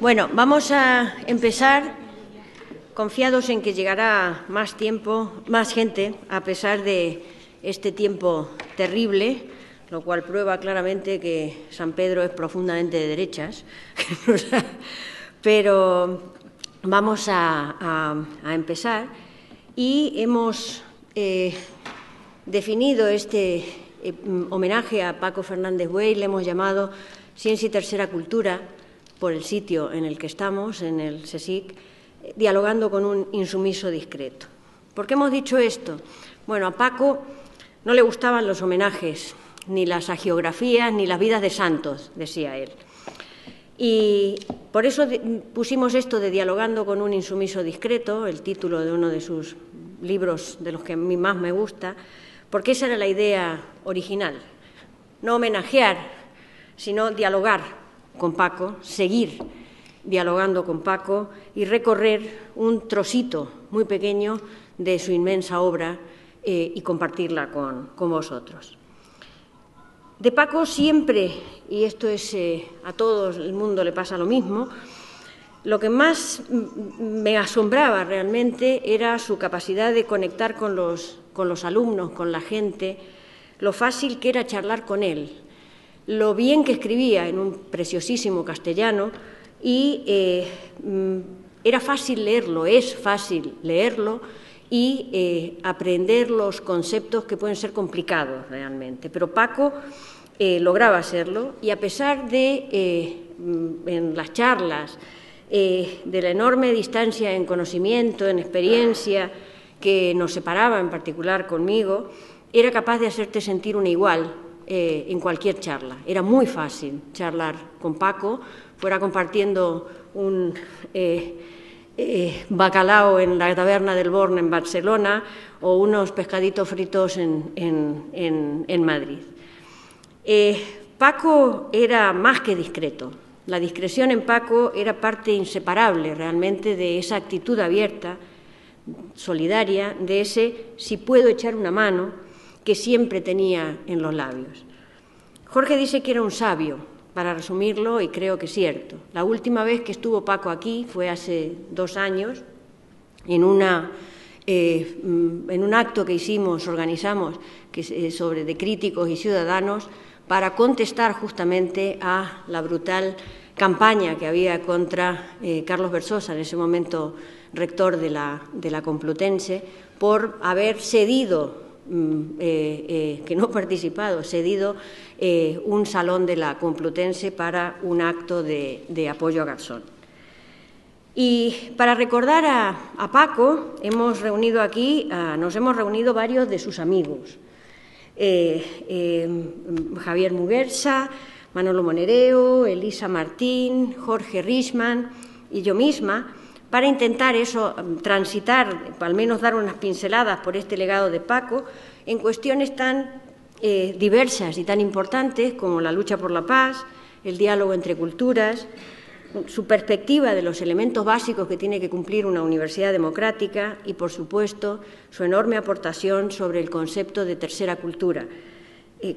Bueno, vamos a empezar confiados en que llegará más gente, a pesar de este tiempo terrible, lo cual prueba claramente que San Pedro es profundamente de derechas. Pero vamos a empezar y hemos definido este homenaje a Paco Fernández Buey, le hemos llamado Ciencia y Tercera Cultura, por el sitio en el que estamos, en el CSIC, dialogando con un insumiso discreto. ¿Por qué hemos dicho esto? Bueno, a Paco no le gustaban los homenajes, ni las hagiografías, ni las vidas de santos, decía él. Y por eso pusimos esto de Dialogando con un insumiso discreto, el título de uno de sus libros de los que a mí más me gusta, porque esa era la idea original. No homenajear, sino dialogar con Paco, seguir dialogando con Paco y recorrer un trocito muy pequeño de su inmensa obra y compartirla con vosotros. De Paco siempre, y esto es a todo el mundo le pasa lo mismo, lo que más me asombraba realmente era su capacidad de conectar con los alumnos, con la gente, lo fácil que era charlar con él, lo bien que escribía en un preciosísimo castellano y era fácil leerlo, es fácil leerlo y aprender los conceptos que pueden ser complicados realmente. Pero Paco lograba hacerlo y a pesar de, en las charlas, de la enorme distancia en conocimiento, en experiencia que nos separaba en particular conmigo, era capaz de hacerte sentir una igual en cualquier charla. Era muy fácil charlar con Paco, fuera compartiendo un bacalao en la taberna del Born en Barcelona o unos pescaditos fritos en Madrid. Paco era más que discreto. La discreción en Paco era parte inseparable realmente de esa actitud abierta, solidaria, de ese si puedo echar una mano que siempre tenía en los labios. Jorge dice que era un sabio, para resumirlo, y creo que es cierto. La última vez que estuvo Paco aquí fue hace 2 años, en un acto que organizamos de críticos y ciudadanos, para contestar justamente a la brutal campaña que había contra Carlos Berzosa, en ese momento rector de la Complutense, por haber cedido, que no participado, cedido un salón de la Complutense para un acto de apoyo a Garzón. Y para recordar a Paco, nos hemos reunido varios de sus amigos. Javier Muguerza, Manolo Monereo, Elisa Martín, Jorge Richman y yo misma, para intentar transitar, al menos dar unas pinceladas por este legado de Paco, en cuestiones tan diversas y tan importantes como la lucha por la paz, el diálogo entre culturas, su perspectiva de los elementos básicos que tiene que cumplir una universidad democrática y, por supuesto, su enorme aportación sobre el concepto de tercera cultura,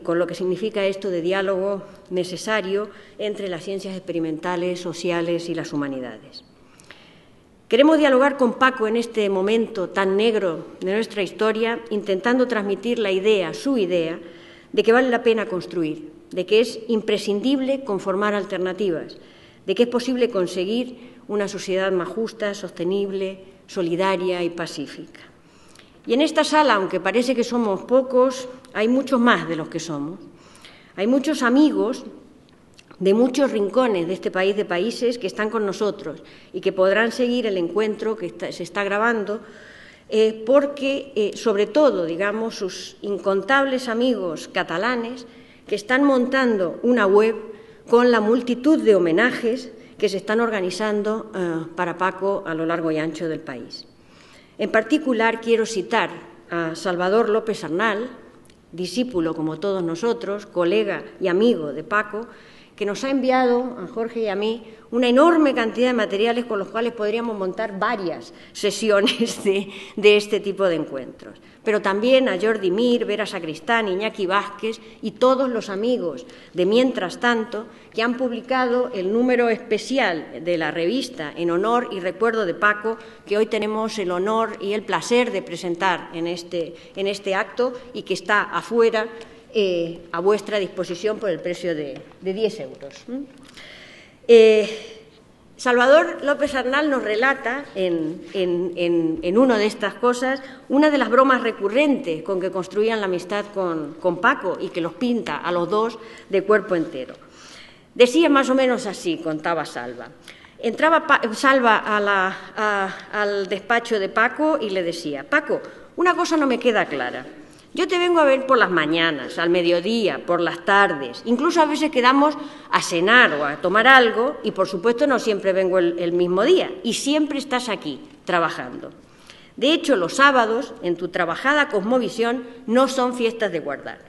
con lo que significa esto de diálogo necesario entre las ciencias experimentales, sociales y las humanidades. Queremos dialogar con Paco en este momento tan negro de nuestra historia, intentando transmitir su idea, de que vale la pena construir, de que es imprescindible conformar alternativas, de que es posible conseguir una sociedad más justa, sostenible, solidaria y pacífica. Y en esta sala, aunque parece que somos pocos, hay muchos más de los que somos. Hay muchos amigos de muchos rincones de este país, de países que están con nosotros y que podrán seguir el encuentro que se está grabando, porque, sobre todo, sus incontables amigos catalanes que están montando una web con la multitud de homenajes que se están organizando para Paco a lo largo y ancho del país. En particular, quiero citar a Salvador López Arnal, discípulo como todos nosotros, colega y amigo de Paco, que nos ha enviado a Jorge y a mí una enorme cantidad de materiales con los cuales podríamos montar varias sesiones de este tipo de encuentros. Pero también a Jordi Mir, Vera Sacristán, Iñaki Vázquez y todos los amigos de Mientras Tanto que han publicado el número especial de la revista en honor y recuerdo de Paco, que hoy tenemos el honor y el placer de presentar en este acto y que está afuera a vuestra disposición por el precio de 10 euros. Salvador López Arnal nos relata en una de estas cosas una de las bromas recurrentes con que construían la amistad con Paco y que los pinta a los dos de cuerpo entero. Decía más o menos así, contaba Salva. Entraba Salva al despacho de Paco y le decía: Paco, una cosa no me queda clara. Yo te vengo a ver por las mañanas, al mediodía, por las tardes. Incluso a veces quedamos a cenar o a tomar algo y, por supuesto, no siempre vengo el mismo día. Y siempre estás aquí, trabajando. De hecho, los sábados, en tu trabajada cosmovisión, no son fiestas de guardar.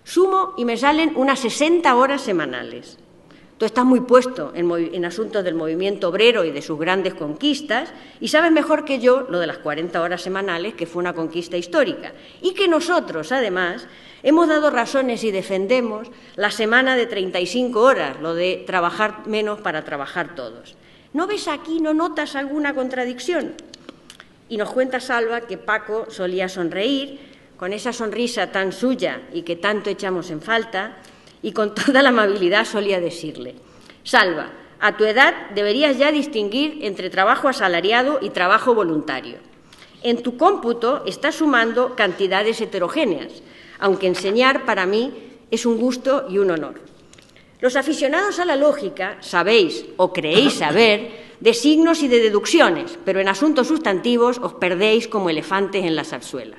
Sumo y me salen unas 60 horas semanales. Tú estás muy puesto en asuntos del movimiento obrero y de sus grandes conquistas y sabes mejor que yo lo de las 40 horas semanales, que fue una conquista histórica, y que nosotros, además, hemos dado razones y defendemos la semana de 35 horas, lo de trabajar menos para trabajar todos. ¿No ves aquí, no notas alguna contradicción? Y nos cuenta Salva que Paco solía sonreír, con esa sonrisa tan suya y que tanto echamos en falta, y con toda la amabilidad solía decirle: Salva, a tu edad deberías ya distinguir entre trabajo asalariado y trabajo voluntario. En tu cómputo estás sumando cantidades heterogéneas, aunque enseñar para mí es un gusto y un honor. Los aficionados a la lógica sabéis o creéis saber de signos y de deducciones, pero en asuntos sustantivos os perdéis como elefantes en la zarzuela.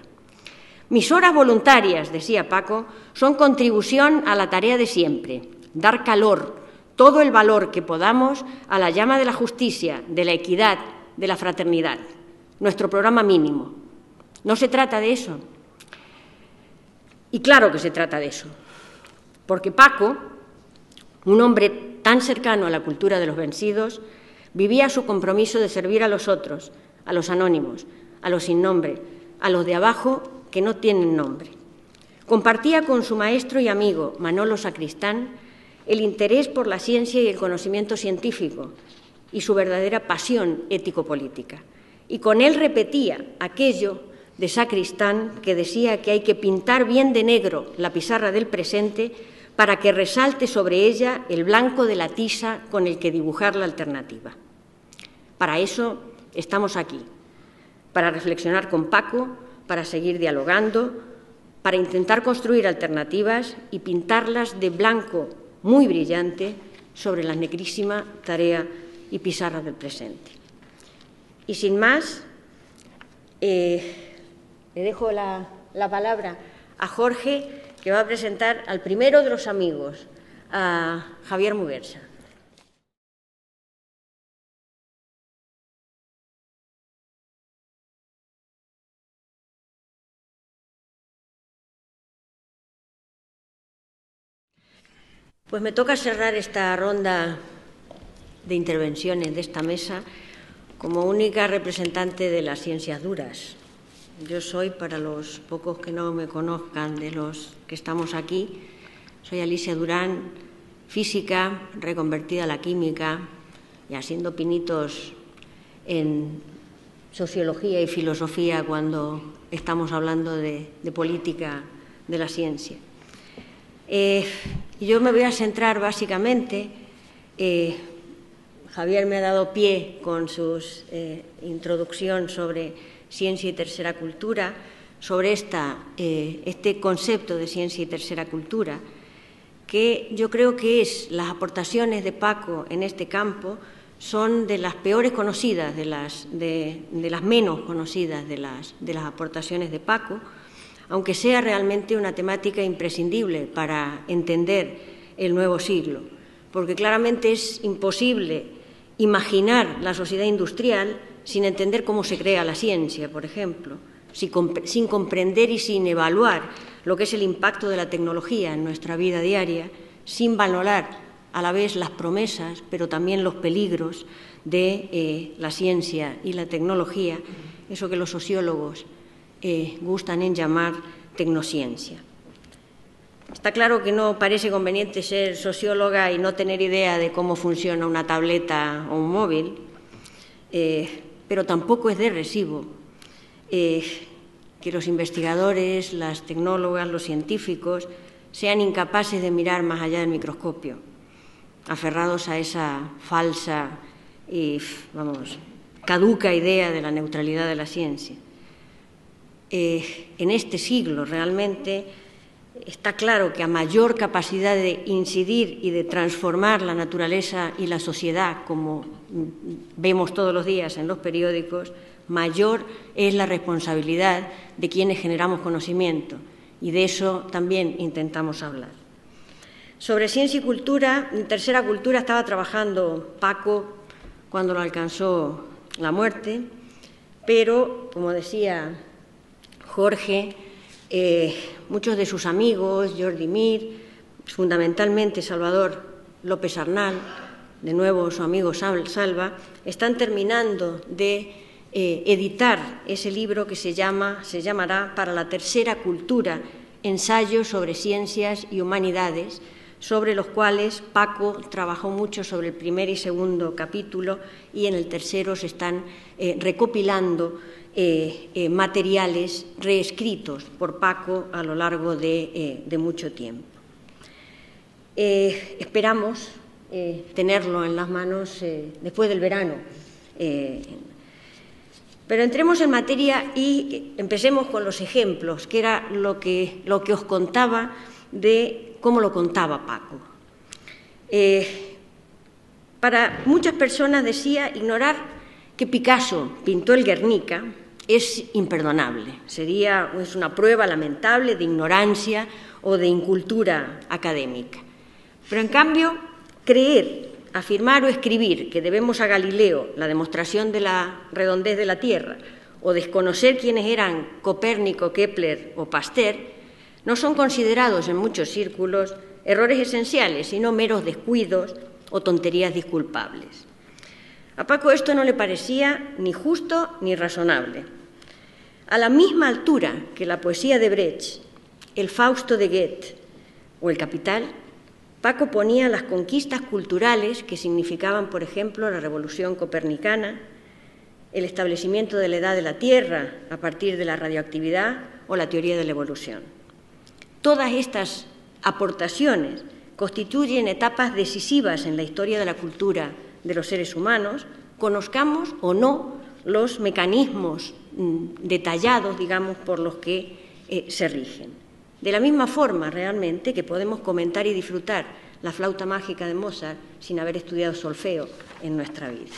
Mis horas voluntarias, decía Paco, son contribución a la tarea de siempre, dar calor, todo el valor que podamos a la llama de la justicia, de la equidad, de la fraternidad. Nuestro programa mínimo. ¿No se trata de eso? Y claro que se trata de eso, porque Paco, un hombre tan cercano a la cultura de los vencidos, vivía su compromiso de servir a los otros, a los anónimos, a los sin nombre, a los de abajo que no tienen nombre. Compartía con su maestro y amigo Manolo Sacristán el interés por la ciencia y el conocimiento científico y su verdadera pasión ético-política. Y con él repetía aquello de Sacristán que decía que hay que pintar bien de negro la pizarra del presente para que resalte sobre ella el blanco de la tiza con el que dibujar la alternativa. Para eso estamos aquí, para reflexionar con Paco, para seguir dialogando, para intentar construir alternativas y pintarlas de blanco muy brillante sobre la negrísima tarea y pizarra del presente. Y sin más, le dejo la palabra a Jorge, que va a presentar al primero de los amigos, a Javier Muguerza. Pues me toca cerrar esta ronda de intervenciones de esta mesa como única representante de las ciencias duras. Yo soy, para los pocos que no me conozcan de los que estamos aquí, soy Alicia Durán, física, reconvertida a la química y haciendo pinitos en sociología y filosofía cuando estamos hablando de política de la ciencia. Yo me voy a centrar básicamente, Javier me ha dado pie con su introducción sobre ciencia y tercera cultura, sobre este concepto de ciencia y tercera cultura, que yo creo que las aportaciones de Paco en este campo son de las peores conocidas, de las menos conocidas de las aportaciones de Paco, aunque sea realmente una temática imprescindible para entender el nuevo siglo, porque claramente es imposible imaginar la sociedad industrial sin entender cómo se crea la ciencia, por ejemplo, sin comprender y sin evaluar lo que es el impacto de la tecnología en nuestra vida diaria, sin valorar a la vez las promesas, pero también los peligros de la ciencia y la tecnología, eso que los sociólogos gustan en llamar tecnociencia. Está claro que no parece conveniente ser socióloga y no tener idea de cómo funciona una tableta o un móvil, pero tampoco es de recibo que los investigadores, las tecnólogas, los científicos sean incapaces de mirar más allá del microscopio, aferrados a esa falsa y, caduca idea de la neutralidad de la ciencia. En este siglo realmente está claro que a mayor capacidad de incidir y de transformar la naturaleza y la sociedad, como vemos todos los días en los periódicos, mayor es la responsabilidad de quienes generamos conocimiento, y de eso también intentamos hablar. Sobre ciencia y cultura, en Tercera Cultura estaba trabajando Paco cuando lo alcanzó la muerte, pero, como decía Jorge, muchos de sus amigos, Jordi Mir, fundamentalmente Salvador López Arnal, de nuevo su amigo Salva, están terminando de editar ese libro que se llamará Para la Tercera Cultura, ensayos sobre ciencias y humanidades, sobre los cuales Paco trabajó mucho sobre el primer y segundo capítulo, y en el tercero se están recopilando materiales reescritos por Paco a lo largo de mucho tiempo. Esperamos tenerlo en las manos después del verano. Pero entremos en materia y empecemos con los ejemplos, que era lo que os contaba de cómo lo contaba Paco. Para muchas personas, decía, ignorar que Picasso pintó el Guernica es imperdonable. Es una prueba lamentable de ignorancia o de incultura académica. Pero, en cambio, creer, afirmar o escribir que debemos a Galileo la demostración de la redondez de la Tierra, o desconocer quiénes eran Copérnico, Kepler o Pasteur, no son considerados en muchos círculos errores esenciales, sino meros descuidos o tonterías disculpables. A Paco esto no le parecía ni justo ni razonable. A la misma altura que la poesía de Brecht, el Fausto de Goethe o el Capital, Paco ponía las conquistas culturales que significaban, por ejemplo, la revolución copernicana, el establecimiento de la edad de la Tierra a partir de la radioactividad o la teoría de la evolución. Todas estas aportaciones constituyen etapas decisivas en la historia de la cultura de los seres humanos, conozcamos o no los mecanismos detallados, digamos, por los que se rigen. De la misma forma, realmente, que podemos comentar y disfrutar la flauta mágica de Mozart sin haber estudiado solfeo en nuestra vida.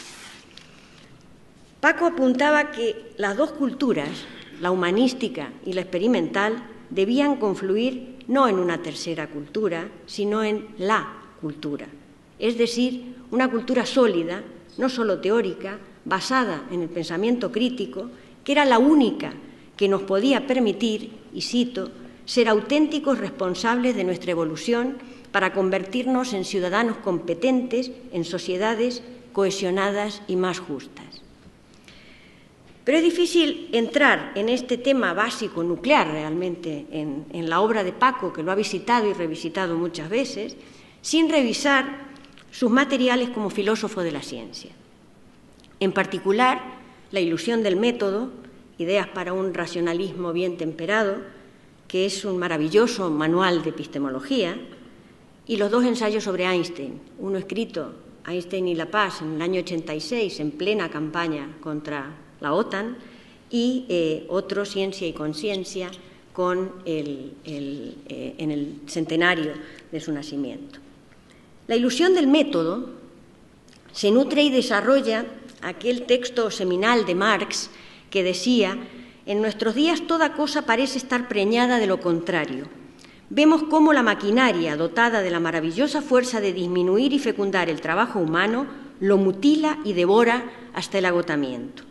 Paco apuntaba que las dos culturas, la humanística y la experimental, debían confluir no en una tercera cultura, sino en la cultura, es decir, una cultura sólida, no solo teórica, basada en el pensamiento crítico, que era la única que nos podía permitir, y cito, ser auténticos responsables de nuestra evolución para convertirnos en ciudadanos competentes en sociedades cohesionadas y más justas. Pero es difícil entrar en este tema básico, nuclear realmente, en la obra de Paco, que lo ha visitado y revisitado muchas veces, sin revisar sus materiales como filósofo de la ciencia. En particular, La ilusión del método, ideas para un racionalismo bien temperado, que es un maravilloso manual de epistemología, y los dos ensayos sobre Einstein, uno escrito, Einstein y la paz, en el año 86, en plena campaña contra la OTAN, y otro, Ciencia y conciencia, en el centenario de su nacimiento. La ilusión del método se nutre y desarrolla aquel texto seminal de Marx que decía: en nuestros días toda cosa parece estar preñada de lo contrario. Vemos cómo la maquinaria, dotada de la maravillosa fuerza de disminuir y fecundar el trabajo humano, lo mutila y devora hasta el agotamiento.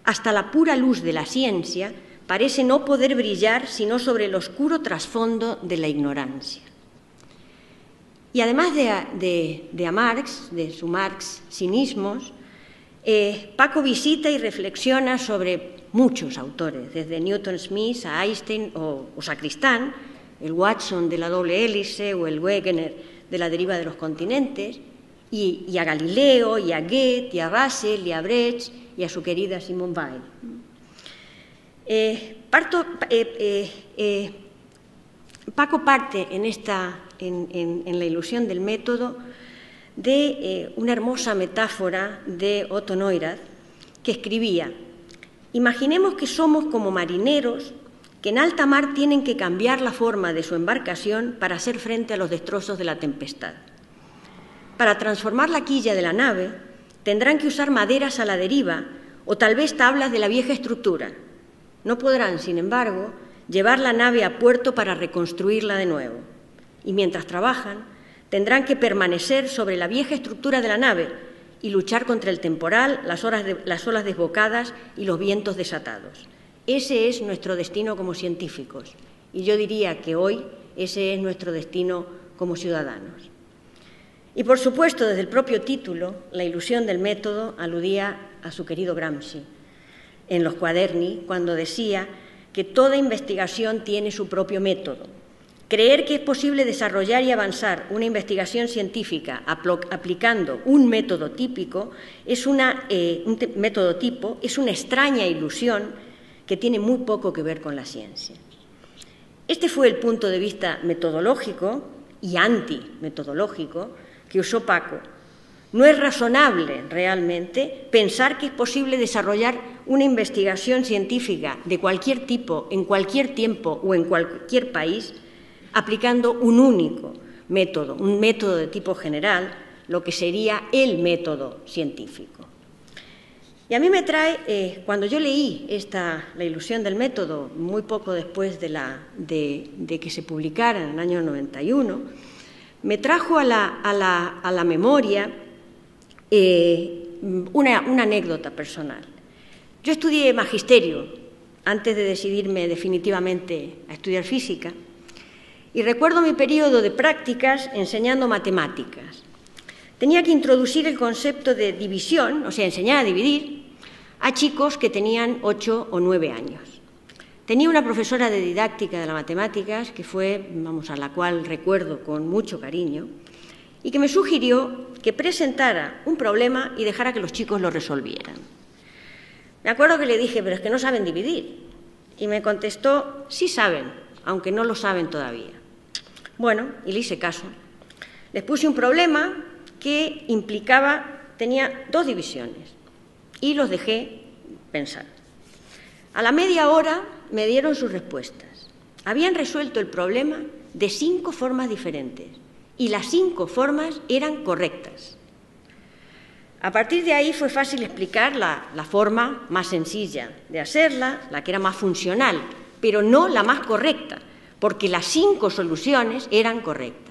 Hasta la pura luz de la ciencia parece no poder brillar sino sobre el oscuro trasfondo de la ignorancia. Y además de Marx, de su Marx-cinismos, Paco visita y reflexiona sobre muchos autores, desde Newton Smith a Einstein o Sacristán, el Watson de la doble hélice o el Wegener de la deriva de los continentes, y a Galileo, y a Goethe, y a Russell, y a Brecht, y a su querida Simone Weil. Paco parte en la ilusión del método de una hermosa metáfora de Otto Neurath, que escribía: imaginemos que somos como marineros que en alta mar tienen que cambiar la forma de su embarcación para hacer frente a los destrozos de la tempestad. Para transformar la quilla de la nave tendrán que usar maderas a la deriva o tal vez tablas de la vieja estructura. No podrán, sin embargo, llevar la nave a puerto para reconstruirla de nuevo. Y mientras trabajan, tendrán que permanecer sobre la vieja estructura de la nave y luchar contra el temporal, las olas desbocadas y los vientos desatados. Ese es nuestro destino como científicos, y yo diría que hoy ese es nuestro destino como ciudadanos. Y, por supuesto, desde el propio título, la ilusión del método aludía a su querido Gramsci en los Quaderni, cuando decía que toda investigación tiene su propio método. Creer que es posible desarrollar y avanzar una investigación científica aplicando un método típico es un método tipo, es una extraña ilusión que tiene muy poco que ver con la ciencia. Este fue el punto de vista metodológico y antimetodológico que usó Paco. No es razonable realmente pensar que es posible desarrollar una investigación científica de cualquier tipo, en cualquier tiempo o en cualquier país, aplicando un único método, un método de tipo general, lo que sería el método científico. Y a mí me trae, cuando yo leí La ilusión del método, muy poco después de que se publicara en el año 91, me trajo a la memoria una anécdota personal. Yo estudié magisterio antes de decidirme definitivamente a estudiar física, y recuerdo mi periodo de prácticas enseñando matemáticas. Tenía que introducir el concepto de división, o sea, enseñar a dividir, a chicos que tenían 8 o 9 años. Tenía una profesora de didáctica de las matemáticas, que fue, a la cual recuerdo con mucho cariño, y que me sugirió que presentara un problema y dejara que los chicos lo resolvieran. Me acuerdo que le dije, pero es que no saben dividir. Y me contestó, sí saben, aunque no lo saben todavía. Bueno, y le hice caso. Les puse un problema que tenía 2 divisiones, y los dejé pensar. A la media hora me dieron sus respuestas. Habían resuelto el problema de 5 formas diferentes, y las 5 formas eran correctas. A partir de ahí fue fácil explicar la forma más sencilla de hacerla, la que era más funcional, pero no la más correcta, porque las 5 soluciones eran correctas.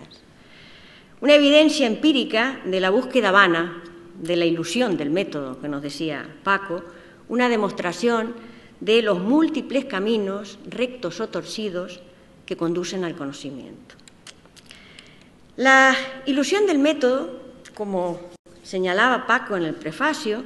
Una evidencia empírica de la búsqueda vana, de la ilusión del método que nos decía Paco, una demostración de los múltiples caminos, rectos o torcidos, que conducen al conocimiento. La ilusión del método, como señalaba Paco en el prefacio,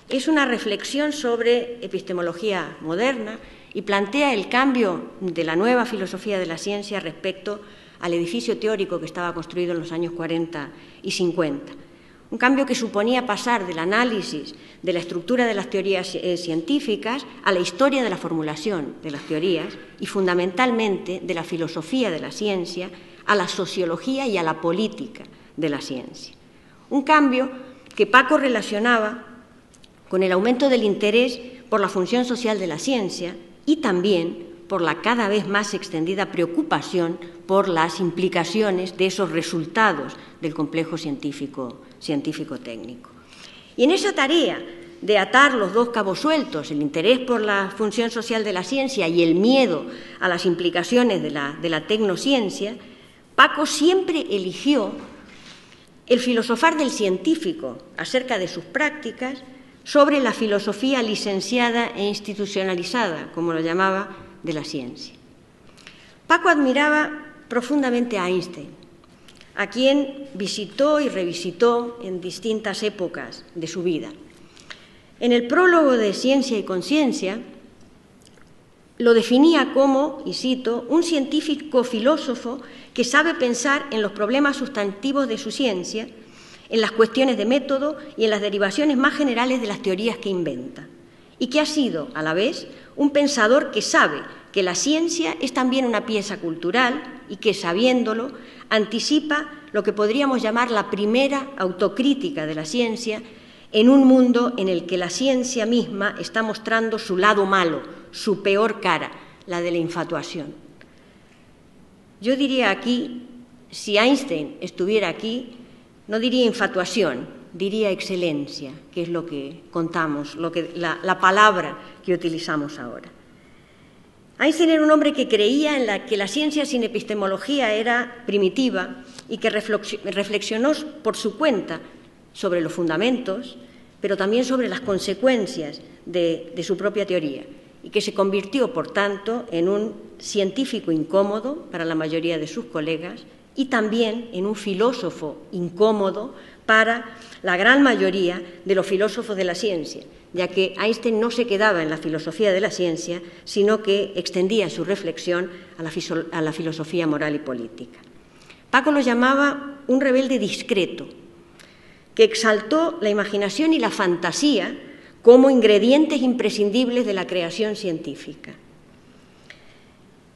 es una reflexión sobre epistemología moderna y plantea el cambio de la nueva filosofía de la ciencia respecto al edificio teórico que estaba construido en los años 40 y 50. Un cambio que suponía pasar del análisis de la estructura de las teorías científicas a la historia de la formulación de las teorías y, fundamentalmente, de la filosofía de la ciencia a la sociología y a la política de la ciencia. Un cambio que Paco relacionaba con el aumento del interés por la función social de la ciencia y también por la cada vez más extendida preocupación por las implicaciones de esos resultados del complejo científico-técnico. Y en esa tarea de atar los 2 cabos sueltos, el interés por la función social de la ciencia y el miedo a las implicaciones de la tecnociencia, Paco siempre eligió el filosofar del científico acerca de sus prácticas sobre la filosofía licenciada e institucionalizada, como lo llamaba, de la ciencia. Paco admiraba profundamente a Einstein. a quien visitó y revisitó en distintas épocas de su vida. En el prólogo de Ciencia y Conciencia lo definía como, y cito, un científico filósofo que sabe pensar en los problemas sustantivos de su ciencia, en las cuestiones de método y en las derivaciones más generales de las teorías que inventa, y que ha sido, a la vez, un pensador que sabe que la ciencia es también una pieza cultural y que, sabiéndolo, anticipa lo que podríamos llamar la primera autocrítica de la ciencia en un mundo en el que la ciencia misma está mostrando su lado malo, su peor cara, la de la infatuación. Yo diría aquí, si Einstein estuviera aquí, no diría infatuación, diría excelencia, que es lo que contamos, la palabra que utilizamos ahora. Einstein era un hombre que creía en que la ciencia sin epistemología era primitiva y que reflexionó por su cuenta sobre los fundamentos, pero también sobre las consecuencias de su propia teoría, y que se convirtió, por tanto, en un científico incómodo para la mayoría de sus colegas y también en un filósofo incómodo para la gran mayoría de los filósofos de la ciencia, ya que Einstein no se quedaba en la filosofía de la ciencia, sino que extendía su reflexión a la filosofía moral y política. Paco lo llamaba un rebelde discreto, que exaltó la imaginación y la fantasía como ingredientes imprescindibles de la creación científica.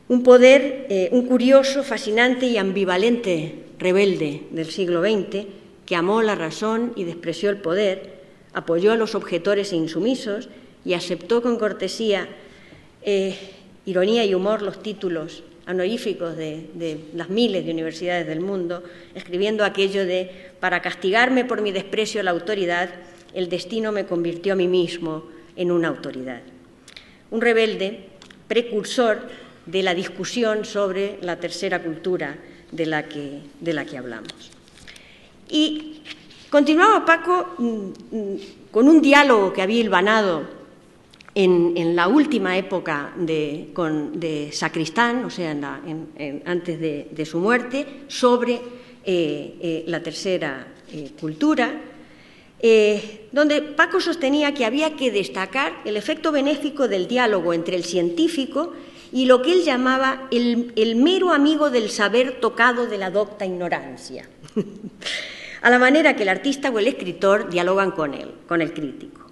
Un curioso, fascinante y ambivalente rebelde del siglo XX que amó la razón y despreció el poder, apoyó a los objetores e insumisos y aceptó con cortesía, ironía y humor los títulos honoríficos de las miles de universidades del mundo, escribiendo aquello de «para castigarme por mi desprecio a la autoridad, el destino me convirtió a mí mismo en una autoridad». Un rebelde precursor de la discusión sobre la tercera cultura de la que hablamos. Y continuaba Paco con un diálogo que había hilvanado en la última época de Sacristán, o sea, antes de su muerte, sobre la tercera cultura, donde Paco sostenía que había que destacar el efecto benéfico del diálogo entre el científico y lo que él llamaba el mero amigo del saber tocado de la docta ignorancia, a la manera que el artista o el escritor dialogan con el crítico.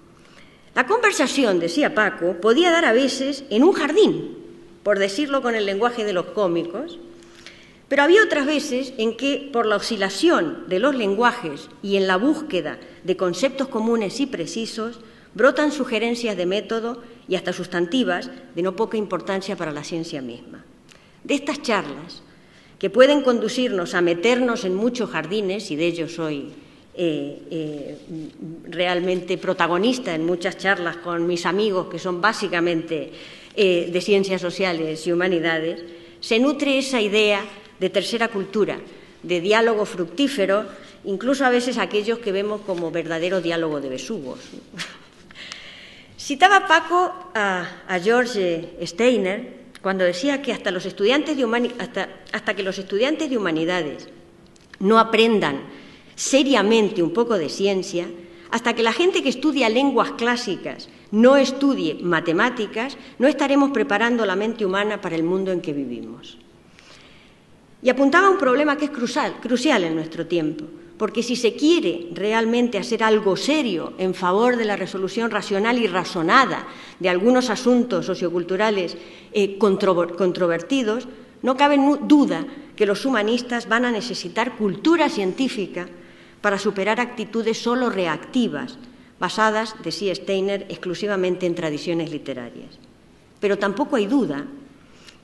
La conversación, decía Paco, podía dar a veces en un jardín, por decirlo con el lenguaje de los cómicos, pero había otras veces en que, por la oscilación de los lenguajes y en la búsqueda de conceptos comunes y precisos, brotan sugerencias de método y hasta sustantivas de no poca importancia para la ciencia misma. De estas charlas, que pueden conducirnos a meternos en muchos jardines, y de ello soy realmente protagonista en muchas charlas con mis amigos, que son básicamente de ciencias sociales y humanidades, se nutre esa idea de tercera cultura, de diálogo fructífero, incluso a veces aquellos que vemos como verdadero diálogo de besugos. Citaba Paco a George Steiner cuando decía que hasta que los estudiantes de humanidades no aprendan seriamente un poco de ciencia, hasta que la gente que estudia lenguas clásicas no estudie matemáticas, no estaremos preparando la mente humana para el mundo en que vivimos. Y apuntaba a un problema que es crucial en nuestro tiempo, porque si se quiere realmente hacer algo serio en favor de la resolución racional y razonada de algunos asuntos socioculturales controvertidos, no cabe duda que los humanistas van a necesitar cultura científica para superar actitudes solo reactivas, basadas, decía Steiner, exclusivamente en tradiciones literarias. Pero tampoco hay duda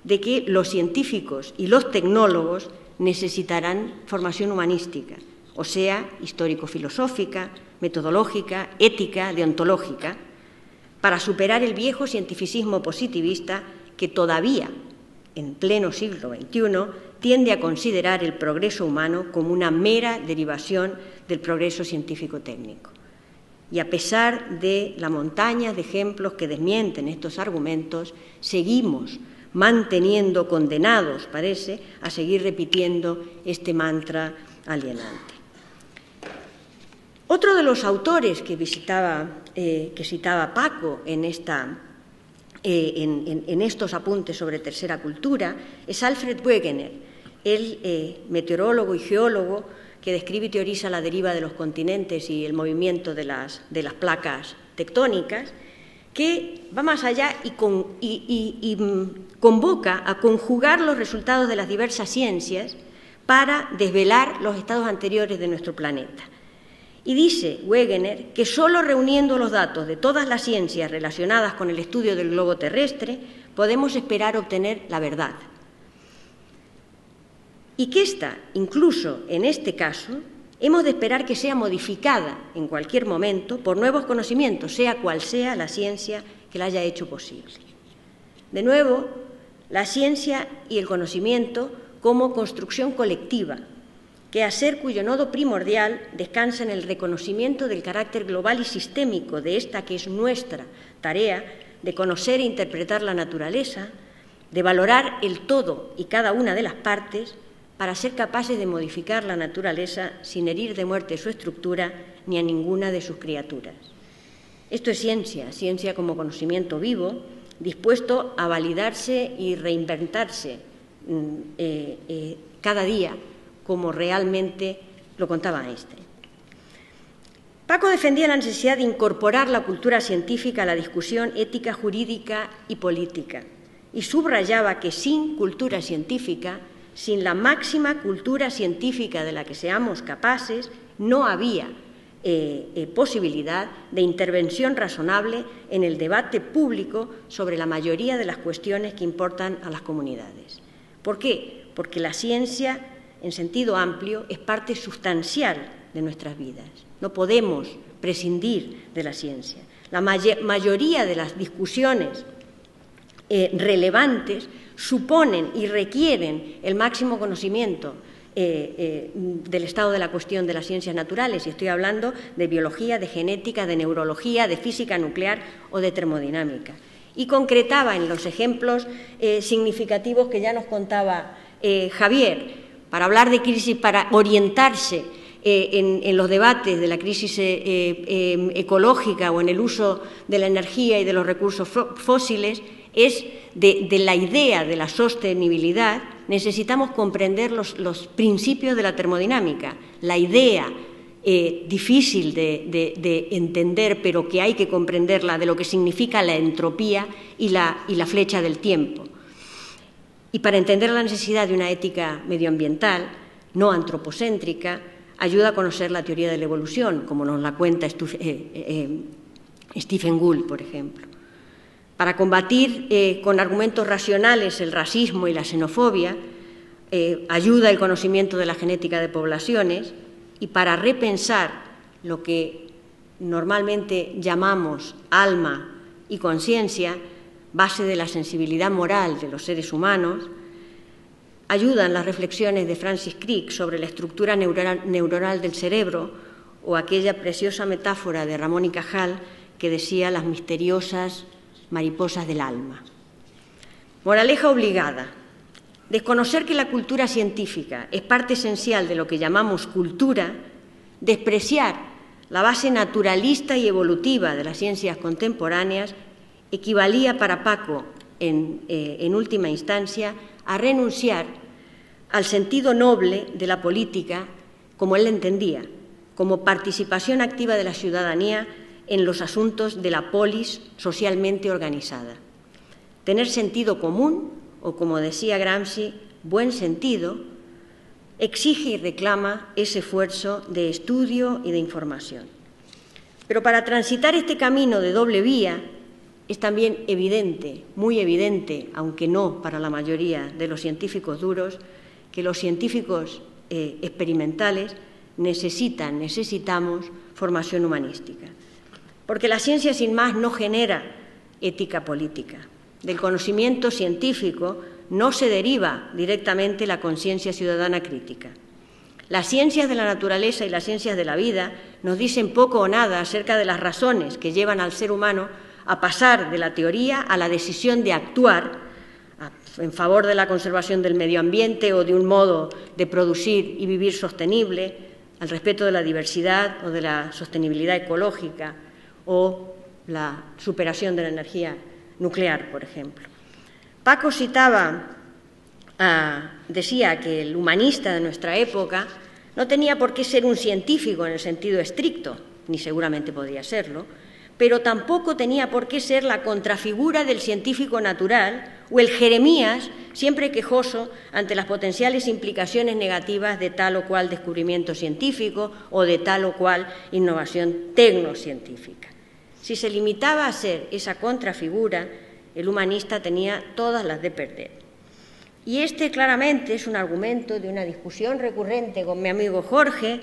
de que los científicos y los tecnólogos necesitarán formación humanística, o sea, histórico-filosófica, metodológica, ética, deontológica, para superar el viejo cientificismo positivista que todavía, en pleno siglo XXI, tiende a considerar el progreso humano como una mera derivación del progreso científico-técnico. Y a pesar de la montaña de ejemplos que desmienten estos argumentos, seguimos manteniendo, condenados, parece, a seguir repitiendo este mantra alienante. Otro de los autores que citaba Paco en estos apuntes sobre tercera cultura es Alfred Wegener, el meteorólogo y geólogo que describe y teoriza la deriva de los continentes y el movimiento de las placas tectónicas, que va más allá y convoca a conjugar los resultados de las diversas ciencias para desvelar los estados anteriores de nuestro planeta. Y dice Wegener que solo reuniendo los datos de todas las ciencias relacionadas con el estudio del globo terrestre podemos esperar obtener la verdad. Y que ésta, incluso en este caso, hemos de esperar que sea modificada en cualquier momento por nuevos conocimientos, sea cual sea la ciencia que la haya hecho posible. De nuevo, la ciencia y el conocimiento como construcción colectiva, quehacer cuyo nodo primordial descansa en el reconocimiento del carácter global y sistémico de esta que es nuestra tarea de conocer e interpretar la naturaleza, de valorar el todo y cada una de las partes para ser capaces de modificar la naturaleza sin herir de muerte su estructura ni a ninguna de sus criaturas. Esto es ciencia, ciencia como conocimiento vivo, dispuesto a validarse y reinventarse cada día, como realmente lo contaba Einstein. Paco defendía la necesidad de incorporar la cultura científica a la discusión ética, jurídica y política, y subrayaba que sin cultura científica, sin la máxima cultura científica de la que seamos capaces, no había posibilidad de intervención razonable en el debate público sobre la mayoría de las cuestiones que importan a las comunidades. ¿Por qué? Porque la ciencia, en sentido amplio, es parte sustancial de nuestras vidas. No podemos prescindir de la ciencia. La mayoría de las discusiones relevantes suponen y requieren el máximo conocimiento del estado de la cuestión de las ciencias naturales, y estoy hablando de biología, de genética, de neurología, de física nuclear o de termodinámica. Y concretaba en los ejemplos significativos que ya nos contaba Javier, para hablar de crisis, para orientarse en los debates de la crisis ecológica o en el uso de la energía y de los recursos fósiles, es de la idea de la sostenibilidad. Necesitamos comprender los principios de la termodinámica, la idea difícil de entender, pero que hay que comprenderla, de lo que significa la entropía y la flecha del tiempo. Y para entender la necesidad de una ética medioambiental, no antropocéntrica, ayuda a conocer la teoría de la evolución, como nos la cuenta Stephen Gould, por ejemplo. Para combatir con argumentos racionales el racismo y la xenofobia, ayuda el conocimiento de la genética de poblaciones, y para repensar lo que normalmente llamamos alma y conciencia, base de la sensibilidad moral de los seres humanos, ayudan las reflexiones de Francis Crick sobre la estructura neuronal del cerebro o aquella preciosa metáfora de Ramón y Cajal que decía las misteriosas mariposas del alma. Moraleja obligada. Desconocer que la cultura científica es parte esencial de lo que llamamos cultura, despreciar la base naturalista y evolutiva de las ciencias contemporáneas, equivalía para Paco, en última instancia, a renunciar al sentido noble de la política, como él la entendía, como participación activa de la ciudadanía en los asuntos de la polis socialmente organizada. Tener sentido común, o como decía Gramsci, buen sentido, exige y reclama ese esfuerzo de estudio y de información. Pero para transitar este camino de doble vía, es también evidente, muy evidente, aunque no para la mayoría de los científicos duros, que los científicos experimentales necesitamos formación humanística. Porque la ciencia, sin más, no genera ética política. Del conocimiento científico no se deriva directamente la conciencia ciudadana crítica. Las ciencias de la naturaleza y las ciencias de la vida nos dicen poco o nada acerca de las razones que llevan al ser humano a pasar de la teoría a la decisión de actuar en favor de la conservación del medio ambiente o de un modo de producir y vivir sostenible, al respeto de la diversidad o de la sostenibilidad ecológica o la superación de la energía nuclear, por ejemplo. Paco decía que el humanista de nuestra época no tenía por qué ser un científico en el sentido estricto, ni seguramente podía serlo, pero tampoco tenía por qué ser la contrafigura del científico natural o el Jeremías siempre quejoso ante las potenciales implicaciones negativas de tal o cual descubrimiento científico o de tal o cual innovación tecnocientífica. Si se limitaba a ser esa contrafigura, el humanista tenía todas las de perder. Y este claramente es un argumento de una discusión recurrente con mi amigo Jorge,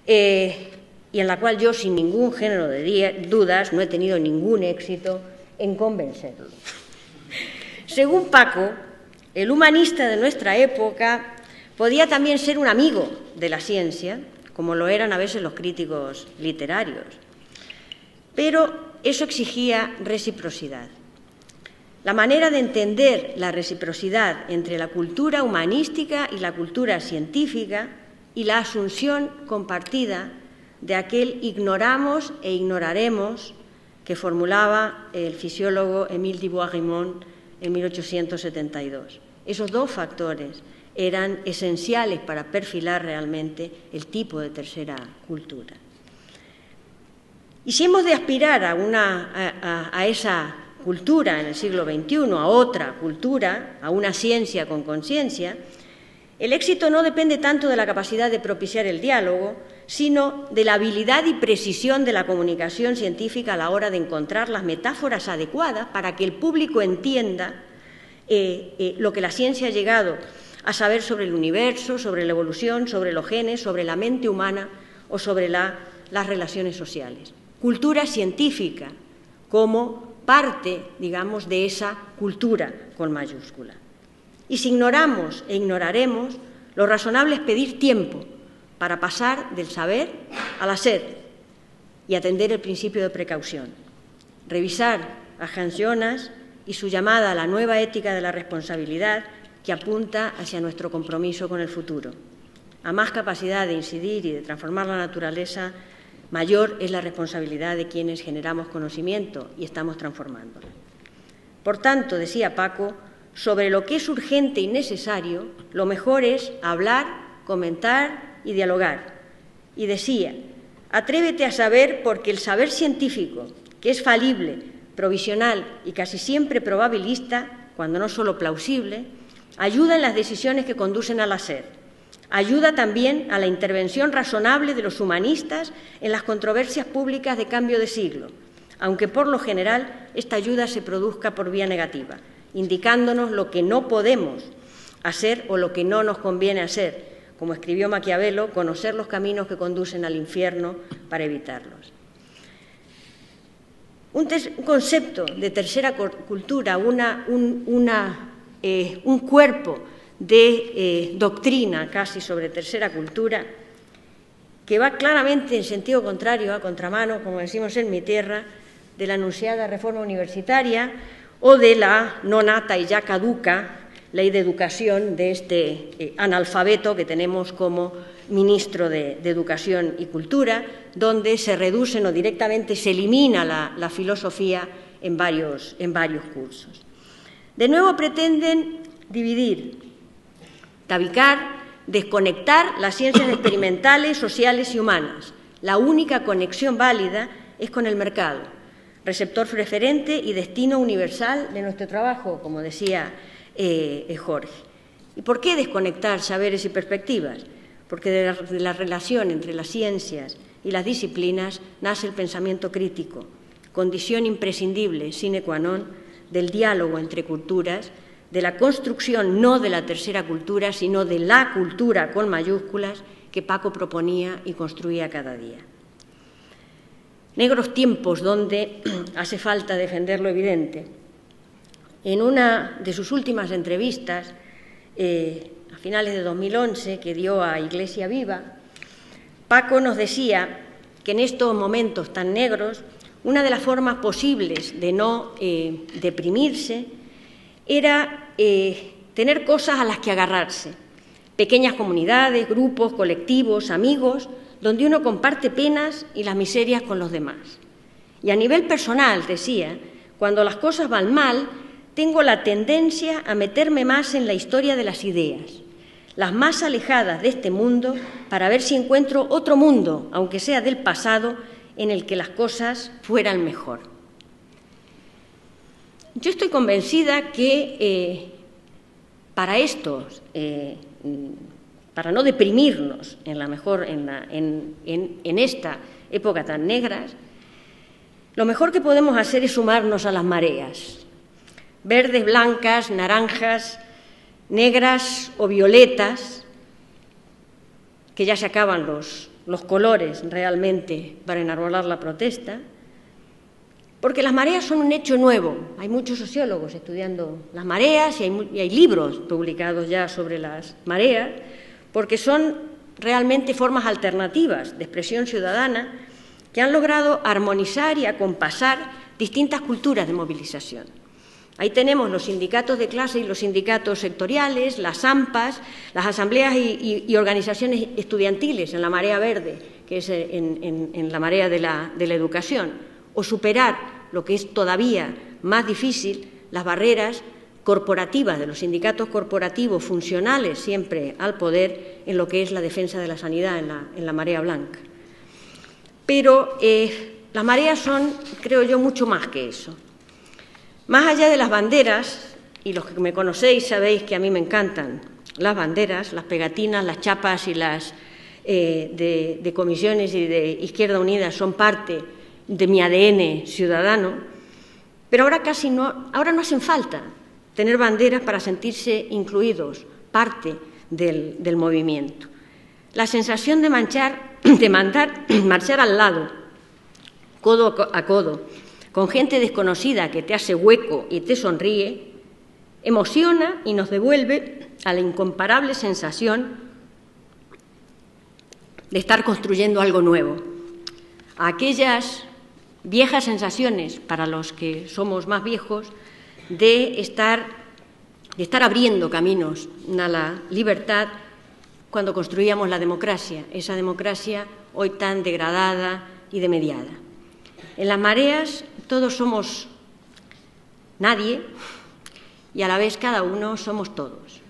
y en la cual yo, sin ningún género de dudas, no he tenido ningún éxito en convencerlo. Según Paco, el humanista de nuestra época podía también ser un amigo de la ciencia, como lo eran a veces los críticos literarios, pero eso exigía reciprocidad. La manera de entender la reciprocidad entre la cultura humanística y la cultura científica y la asunción compartida de aquel ignoramos e ignoraremos que formulaba el fisiólogo Émile de Bois-Reymond en 1872. Esos dos factores eran esenciales para perfilar realmente el tipo de tercera cultura. Y si hemos de aspirar a esa cultura en el siglo XXI, a otra cultura, a una ciencia con conciencia, el éxito no depende tanto de la capacidad de propiciar el diálogo, sino de la habilidad y precisión de la comunicación científica a la hora de encontrar las metáforas adecuadas para que el público entienda lo que la ciencia ha llegado a saber sobre el universo, sobre la evolución, sobre los genes, sobre la mente humana o sobre las relaciones sociales. Cultura científica como parte, digamos, de esa cultura con mayúscula. Y si ignoramos e ignoraremos, lo razonable es pedir tiempo para pasar del saber al hacer y atender el principio de precaución. Revisar a Hans Jonas y su llamada a la nueva ética de la responsabilidad que apunta hacia nuestro compromiso con el futuro. A más capacidad de incidir y de transformar la naturaleza, mayor es la responsabilidad de quienes generamos conocimiento y estamos transformándola. Por tanto, decía Paco, sobre lo que es urgente y necesario, lo mejor es hablar, comentar y dialogar. Y decía, atrévete a saber porque el saber científico, que es falible, provisional y casi siempre probabilista, cuando no solo plausible, ayuda en las decisiones que conducen al hacer. Ayuda también a la intervención razonable de los humanistas en las controversias públicas de cambio de siglo, aunque por lo general esta ayuda se produzca por vía negativa, indicándonos lo que no podemos hacer o lo que no nos conviene hacer, como escribió Maquiavelo, conocer los caminos que conducen al infierno para evitarlos. Un concepto de tercera cultura, un cuerpo de doctrina casi sobre tercera cultura, que va claramente en sentido contrario, a contramano, como decimos en mi tierra, de la anunciada reforma universitaria o de la no nata y ya caduca ley de educación de este analfabeto que tenemos como ministro de Educación y Cultura, donde se reducen o directamente se elimina la filosofía en varios cursos. De nuevo pretenden dividir, tabicar, desconectar las ciencias experimentales, sociales y humanas. La única conexión válida es con el mercado, receptor preferente y destino universal de nuestro trabajo, como decía Jorge. ¿Y por qué desconectar saberes y perspectivas? Porque de la relación entre las ciencias y las disciplinas nace el pensamiento crítico, condición imprescindible, sine qua non, del diálogo entre culturas, de la construcción no de la tercera cultura, sino de la cultura con mayúsculas que Paco proponía y construía cada día. Negros tiempos donde hace falta defender lo evidente. En una de sus últimas entrevistas, a finales de 2011, que dio a Iglesia Viva, Paco nos decía que en estos momentos tan negros, una de las formas posibles de no deprimirse era tener cosas a las que agarrarse, pequeñas comunidades, grupos, colectivos, amigos, donde uno comparte penas y las miserias con los demás. Y a nivel personal, decía, cuando las cosas van mal, tengo la tendencia a meterme más en la historia de las ideas, las más alejadas de este mundo, para ver si encuentro otro mundo, aunque sea del pasado, en el que las cosas fueran mejor. Yo estoy convencida que para esto, para no deprimirnos en esta época tan negra, lo mejor que podemos hacer es sumarnos a las mareas, verdes, blancas, naranjas, negras o violetas, que ya se acaban los colores realmente para enarbolar la protesta, porque las mareas son un hecho nuevo. Hay muchos sociólogos estudiando las mareas y hay libros publicados ya sobre las mareas, porque son realmente formas alternativas de expresión ciudadana que han logrado armonizar y acompasar distintas culturas de movilización. Ahí tenemos los sindicatos de clase y los sindicatos sectoriales, las AMPAs, las asambleas y organizaciones estudiantiles en la marea verde, que es en la marea de la educación, o superar lo que es todavía más difícil, las barreras corporativas de los sindicatos corporativos funcionales siempre al poder en lo que es la defensa de la sanidad en la marea blanca. Pero las mareas son, creo yo, mucho más que eso. Más allá de las banderas, y los que me conocéis sabéis que a mí me encantan las banderas, las pegatinas, las chapas y las de comisiones y de Izquierda Unida son parte de mi ADN ciudadano, pero ahora no hacen falta tener banderas para sentirse incluidos, parte del movimiento. La sensación de mandar marchar al lado, codo a codo, con gente desconocida que te hace hueco y te sonríe, emociona y nos devuelve a la incomparable sensación de estar construyendo algo nuevo, a aquellas viejas sensaciones, para los que somos más viejos, de estar abriendo caminos a la libertad cuando construíamos la democracia, esa democracia hoy tan degradada y demediada. En las mareas todos somos nadie y a la vez cada uno somos todos.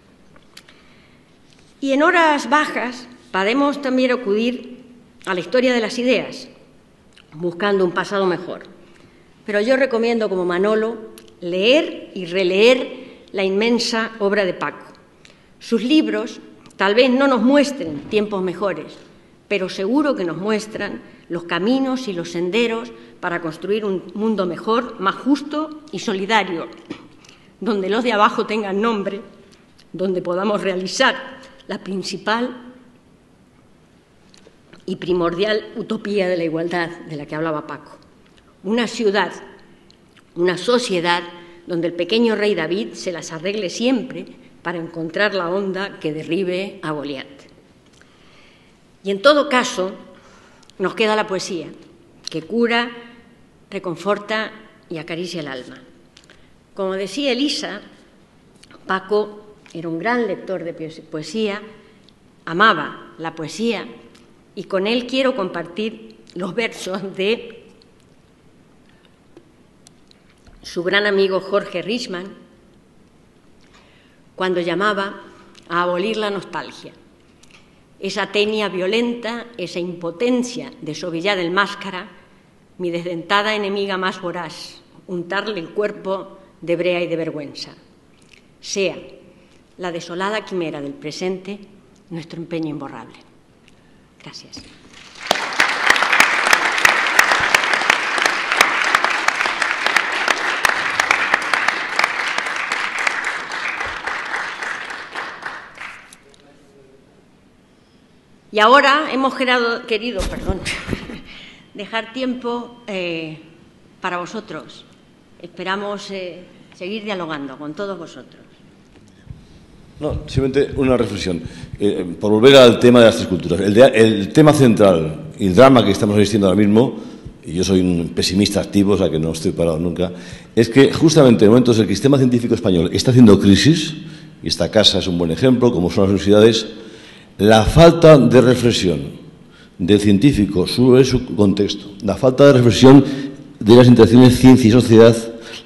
Y en horas bajas podemos también acudir a la historia de las ideas, buscando un pasado mejor. Pero yo recomiendo, como Manolo, leer y releer la inmensa obra de Paco. Sus libros tal vez no nos muestren tiempos mejores, pero seguro que nos muestran los caminos y los senderos para construir un mundo mejor, más justo y solidario, donde los de abajo tengan nombre, donde podamos realizar la principal y primordial utopía de la igualdad de la que hablaba Paco. Una ciudad, una sociedad donde el pequeño rey David se las arregle siempre para encontrar la honda que derribe a Goliat. Y en todo caso, nos queda la poesía, que cura, reconforta y acaricia el alma. Como decía Elisa, Paco era un gran lector de poesía, amaba la poesía, y con él quiero compartir los versos de su gran amigo Jorge Richman, cuando llamaba a abolir la nostalgia, esa tenia violenta, esa impotencia de Sobillá del Máscara, mi desdentada enemiga más voraz, untarle el cuerpo de brea y de vergüenza. Sea la desolada quimera del presente nuestro empeño imborrable. Gracias. Y ahora hemos querido dejar tiempo para vosotros. Esperamos seguir dialogando con todos vosotros. No, simplemente una reflexión. Por volver al tema de las tres culturas. El tema central y el drama que estamos asistiendo ahora mismo y yo soy un pesimista activo, o sea que no estoy parado nunca, es que justamente en momentos en que el sistema científico español está haciendo crisis, y esta casa es un buen ejemplo, como son las universidades, la falta de reflexión del científico sobre su contexto, la falta de reflexión de las interacciones ciencia y sociedad,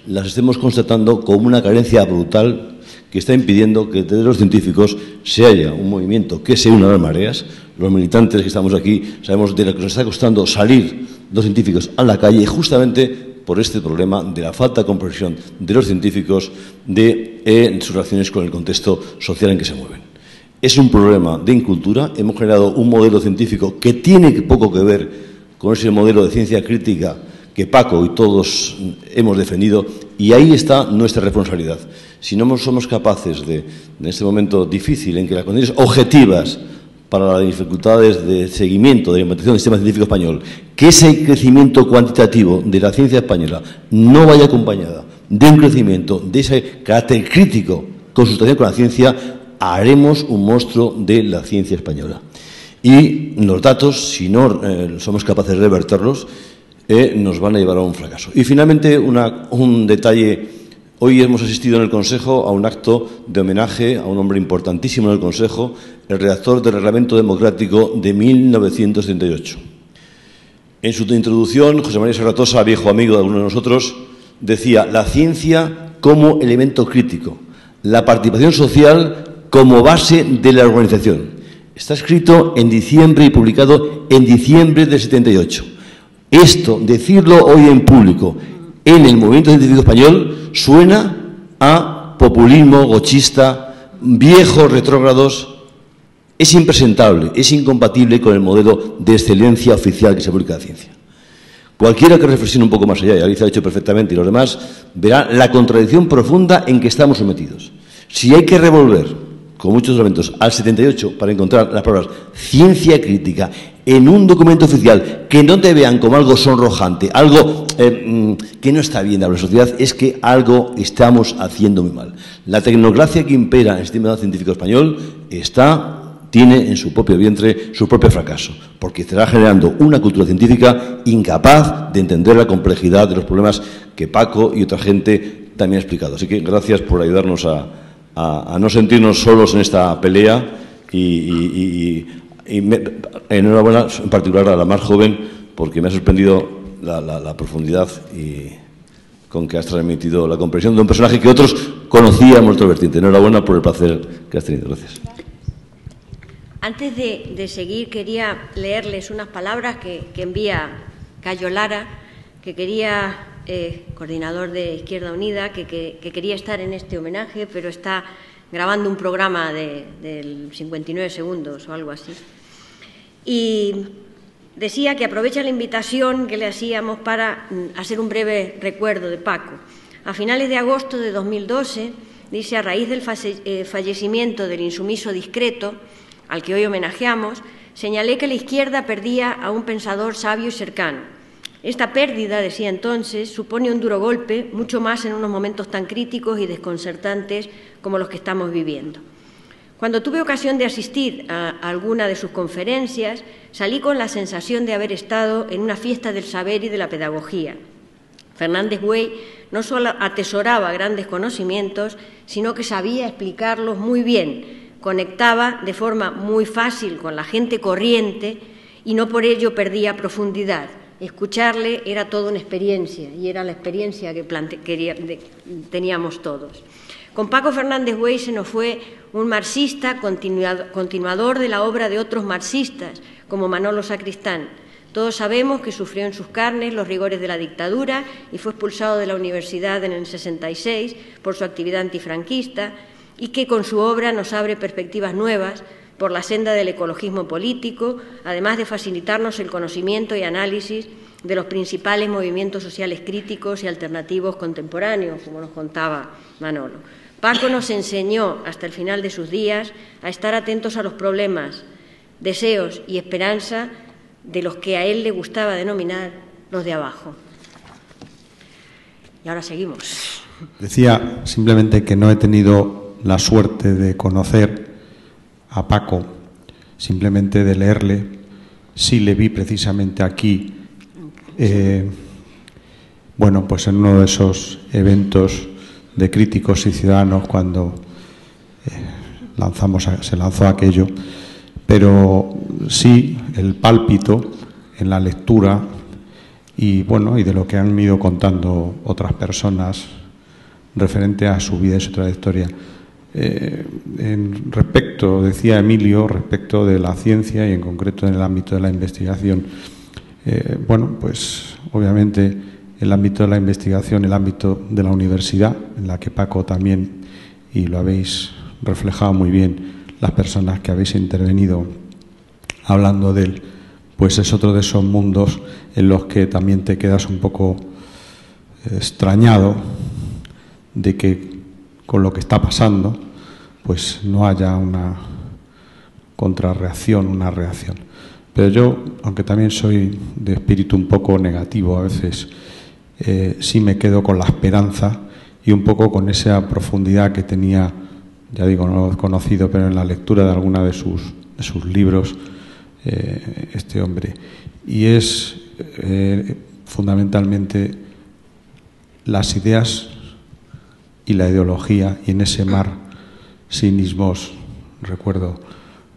las estemos constatando como una carencia brutal que está impidiendo que desde los científicos se haya un movimiento que se una a las mareas. Los militantes que estamos aquí sabemos de lo que nos está costando salir los científicos a la calle justamente por este problema de la falta de comprensión de los científicos de sus relaciones con el contexto social en que se mueven. Es un problema de incultura. Hemos generado un modelo científico que tiene poco que ver con ese modelo de ciencia crítica que Paco y todos hemos defendido, y ahí está nuestra responsabilidad. Si no somos capaces de, en este momento difícil, en que las condiciones objetivas para las dificultades de seguimiento de la implementación del sistema científico español, que ese crecimiento cuantitativo de la ciencia española no vaya acompañada de un crecimiento de ese carácter crítico consultación con la ciencia, haremos un monstruo de la ciencia española. Y los datos, si no somos capaces de revertirlos, nos van a llevar a un fracaso. Y finalmente, un detalle. Hoy hemos asistido en el Consejo a un acto de homenaje a un hombre importantísimo en el Consejo, el redactor del Reglamento Democrático de 1938. En su introducción, José María Serratosa, viejo amigo de algunos de nosotros, decía la ciencia como elemento crítico, la participación social como base de la organización. Está escrito en diciembre y publicado en diciembre del 78. Esto, decirlo hoy en público, en el movimiento científico español, suena a populismo gochista, viejos retrógrados. Es impresentable, es incompatible con el modelo de excelencia oficial que se publica la ciencia. Cualquiera que reflexione un poco más allá, y Alicia lo ha dicho perfectamente, y los demás, verá la contradicción profunda en que estamos sometidos. Si hay que revolver, con muchos elementos, al 78 para encontrar las palabras ciencia crítica en un documento oficial que no te vean como algo sonrojante, algo que no está bien de la sociedad, es que algo estamos haciendo muy mal. La tecnocracia que impera en el sistema científico español tiene en su propio vientre su propio fracaso, porque estará generando una cultura científica incapaz de entender la complejidad de los problemas que Paco y otra gente también ha explicado. Así que gracias por ayudarnos a no sentirnos solos en esta pelea y enhorabuena en particular a la más joven, porque me ha sorprendido la profundidad con que has transmitido la comprensión de un personaje que otros conocíamos otro vertiente. Enhorabuena por el placer que has tenido. Gracias. Antes de seguir, quería leerles unas palabras que envía Cayo Lara, que quería, coordinador de Izquierda Unida, que quería estar en este homenaje, pero está grabando un programa de 59 segundos o algo así. Y decía que aprovecha la invitación que le hacíamos para hacer un breve recuerdo de Paco. A finales de agosto de 2012, dice, a raíz del fallecimiento del insumiso discreto, al que hoy homenajeamos, señalé que la izquierda perdía a un pensador sabio y cercano. Esta pérdida, decía entonces, supone un duro golpe, mucho más en unos momentos tan críticos y desconcertantes como los que estamos viviendo. Cuando tuve ocasión de asistir a alguna de sus conferencias, salí con la sensación de haber estado en una fiesta del saber y de la pedagogía. Fernández Buey no solo atesoraba grandes conocimientos, sino que sabía explicarlos muy bien, conectaba de forma muy fácil con la gente corriente y no por ello perdía profundidad. Escucharle era toda una experiencia y era la experiencia que teníamos todos. Con Paco Fernández Buey se nos fue un marxista continuador de la obra de otros marxistas, como Manolo Sacristán. Todos sabemos que sufrió en sus carnes los rigores de la dictadura y fue expulsado de la universidad en el 66 por su actividad antifranquista, y que con su obra nos abre perspectivas nuevas por la senda del ecologismo político, además de facilitarnos el conocimiento y análisis de los principales movimientos sociales críticos y alternativos contemporáneos, como nos contaba Manolo. Paco nos enseñó hasta el final de sus días a estar atentos a los problemas, deseos y esperanza de los que a él le gustaba denominar los de abajo. Y ahora seguimos. Decía simplemente que no he tenido la suerte de conocer a Paco, simplemente de leerle. Sí le vi precisamente aquí bueno, pues en uno de esos eventos de críticos y ciudadanos cuando se lanzó aquello, pero sí el pálpito en la lectura y bueno, y de lo que han ido contando otras personas referente a su vida y su trayectoria. Respecto, decía Emilio, respecto de la ciencia y en concreto en el ámbito de la investigación, bueno, pues obviamente el ámbito de la investigación, el ámbito de la universidad, en la que Paco también, y lo habéis reflejado muy bien, las personas que habéis intervenido hablando de él, pues es otro de esos mundos en los que también te quedas un poco extrañado de que con lo que está pasando pues no haya una contrarreacción, una reacción. Pero yo, aunque también soy de espíritu un poco negativo a veces, sí me quedo con la esperanza y un poco con esa profundidad que tenía, ya digo, no lo he conocido, pero en la lectura de alguna de sus libros, este hombre. Y es fundamentalmente las ideas y la ideología, y en ese mar cinismos, recuerdo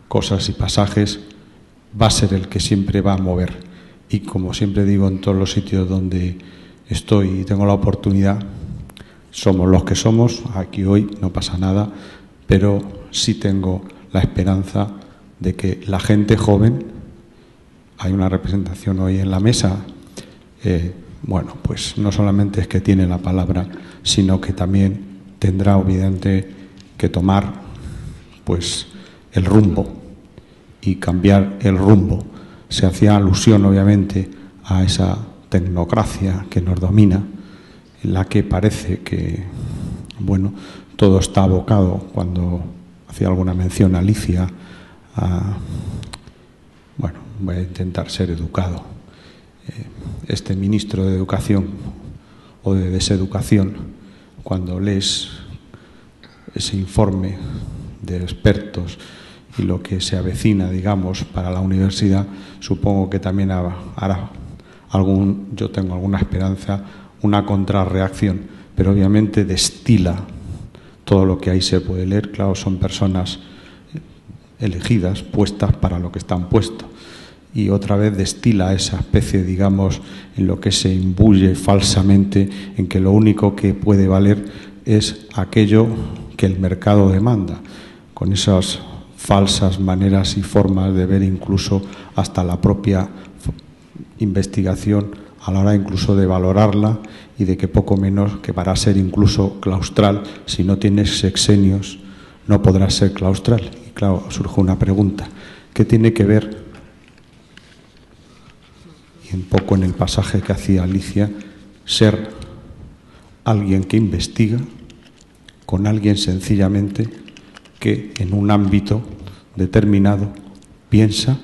cosas y pasajes, va a ser el que siempre va a mover. Y como siempre digo en todos los sitios donde estoy y tengo la oportunidad, somos los que somos, aquí hoy no pasa nada, pero sí tengo la esperanza de que la gente joven, hay una representación hoy en la mesa, bueno, pues no solamente es que tiene la palabra, sino que también tendrá obviamente que tomar pues el rumbo y cambiar el rumbo. Se hacía alusión obviamente a esa tecnocracia que nos domina, en la que parece que, bueno, todo está abocado, cuando hacía alguna mención a Alicia, bueno, voy a intentar ser educado. Este ministro de Educación o de Deseducación, cuando lees ese informe de expertos y lo que se avecina, digamos, para la universidad, supongo que también hará yo tengo alguna esperanza, una contrarreacción, pero obviamente destila todo lo que ahí se puede leer. Claro, son personas elegidas, puestas para lo que están puestos. Y otra vez destila esa especie, digamos, en lo que se imbuye falsamente, en que lo único que puede valer es aquello que el mercado demanda, con esas falsas maneras y formas de ver incluso hasta la propia investigación, a la hora incluso de valorarla y de que poco menos que para ser incluso claustral, si no tienes sexenios, no podrás ser claustral. Y claro, surge una pregunta, ¿qué tiene que ver? Y un poco en el pasaje que hacía Alicia, ser alguien que investiga con alguien sencillamente que en un ámbito determinado piensa,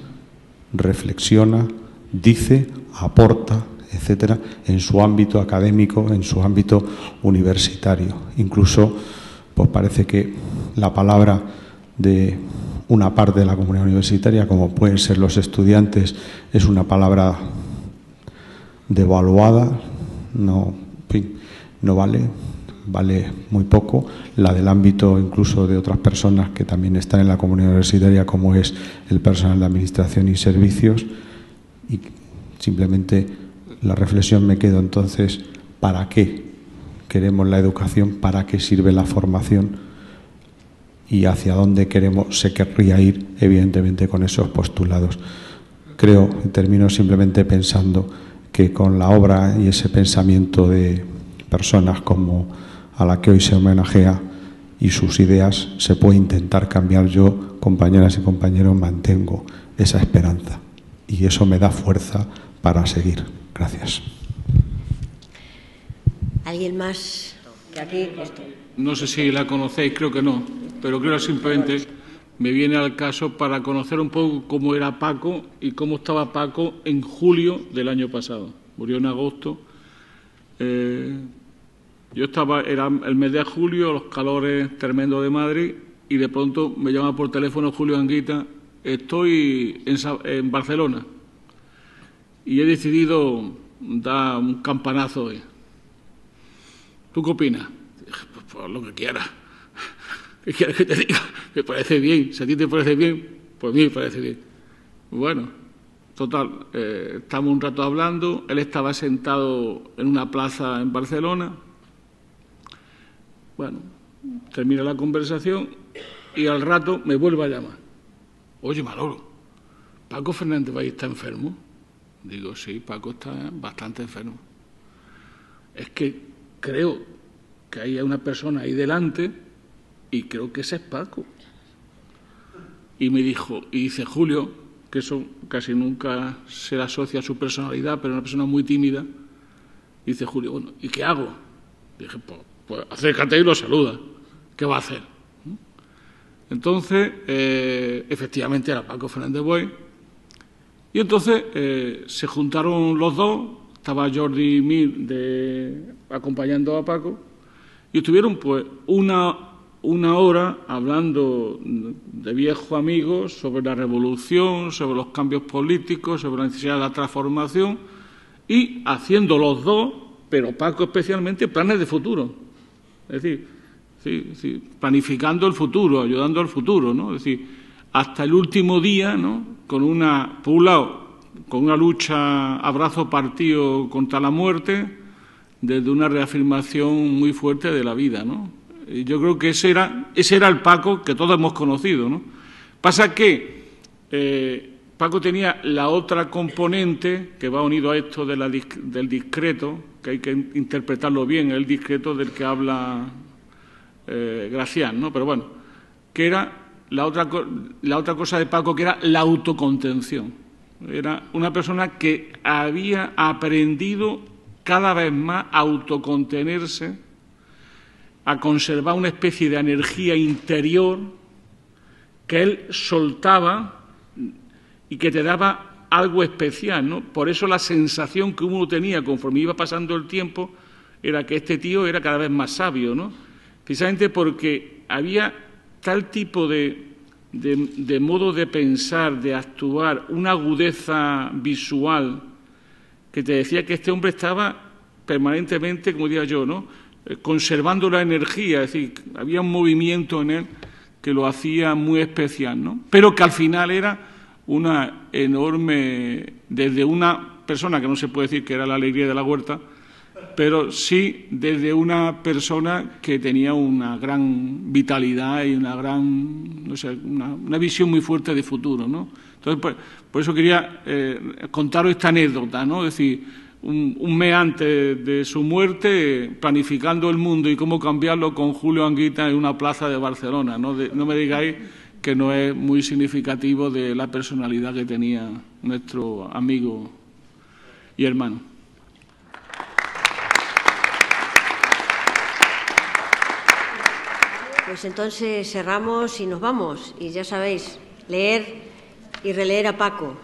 reflexiona, dice, aporta, etcétera, en su ámbito académico, en su ámbito universitario. Incluso, pues parece que la palabra de una parte de la comunidad universitaria, como pueden ser los estudiantes, es una palabra devaluada, no vale muy poco. La del ámbito incluso de otras personas que también están en la comunidad universitaria, como es el personal de administración y servicios. Y simplemente la reflexión me quedo entonces, ¿para qué queremos la educación? ¿Para qué sirve la formación? Y hacia dónde se querría ir, evidentemente, con esos postulados. Creo, y termino simplemente pensando que con la obra y ese pensamiento de personas como a la que hoy se homenajea y sus ideas se puede intentar cambiar. Yo, compañeras y compañeros, mantengo esa esperanza y eso me da fuerza para seguir. Gracias. ¿Alguien más? Aquí. No sé si la conocéis, creo que no, pero creo que simplemente me viene al caso para conocer un poco cómo era Paco y cómo estaba Paco en julio del año pasado. Murió en agosto. Era el mes de julio, los calores tremendos de Madrid, y de pronto me llama por teléfono Julio Anguita: estoy en Barcelona y he decidido da un campanazo hoy. ¿Tú qué opinas? Dije, pues lo que quieras. ¿Qué quieres que te diga? Me parece bien. Si a ti te parece bien, pues a mí me parece bien. Bueno, total, estamos un rato hablando. Él estaba sentado en una plaza en Barcelona. Bueno, termina la conversación y al rato me vuelve a llamar. Oye, Manolo, ¿Paco Fernández Valle está enfermo? Digo, sí, Paco está bastante enfermo. Es que creo que hay una persona ahí delante y creo que ese es Paco. Y me dijo, y dice Julio, que eso casi nunca se le asocia a su personalidad, pero es una persona muy tímida, dice Julio, bueno, ¿y qué hago? Dije, pues acércate y lo saluda. ¿Qué va a hacer? Entonces, efectivamente era Paco Fernández Buey. Y entonces se juntaron los dos, estaba Jordi Mir acompañando a Paco, y estuvieron pues una hora hablando de viejos amigos sobre la revolución, sobre los cambios políticos, sobre la necesidad de la transformación, y haciendo los dos, pero Paco especialmente, planes de futuro. Es decir, sí, planificando el futuro, ayudando al futuro, ¿no? Es decir, hasta el último día, ¿no? Por un lado, con una lucha a brazo partido contra la muerte, desde una reafirmación muy fuerte de la vida, ¿no? Y yo creo que ese era el Paco que todos hemos conocido, ¿no? Pasa que Paco tenía la otra componente que va unido a esto del discreto, que hay que interpretarlo bien, el discreto del que habla Gracián, ¿no? Pero bueno, que era la otra cosa de Paco, que era la autocontención. Era una persona que había aprendido cada vez más a autocontenerse, a conservar una especie de energía interior que él soltaba y que te daba algo especial, ¿no? Por eso la sensación que uno tenía conforme iba pasando el tiempo era que este tío era cada vez más sabio, ¿no? Precisamente porque había tal tipo de modo de pensar, de actuar, una agudeza visual que te decía que este hombre estaba permanentemente, como diría yo, ¿no? Conservando la energía, es decir, había un movimiento en él que lo hacía muy especial, ¿no? Pero que al final era una enorme, desde una persona que no se puede decir que era la alegría de la huerta, pero sí desde una persona que tenía una gran vitalidad y una gran, no sé, una visión muy fuerte de futuro, ¿no? Entonces, pues, por eso quería contaros esta anécdota, ¿no? Es decir, un mes antes de su muerte, planificando el mundo y cómo cambiarlo con Julio Anguita en una plaza de Barcelona, ¿no? No me digáis que no es muy significativo de la personalidad que tenía nuestro amigo y hermano. Pues entonces cerramos y nos vamos. Y ya sabéis, leer y releer a Paco.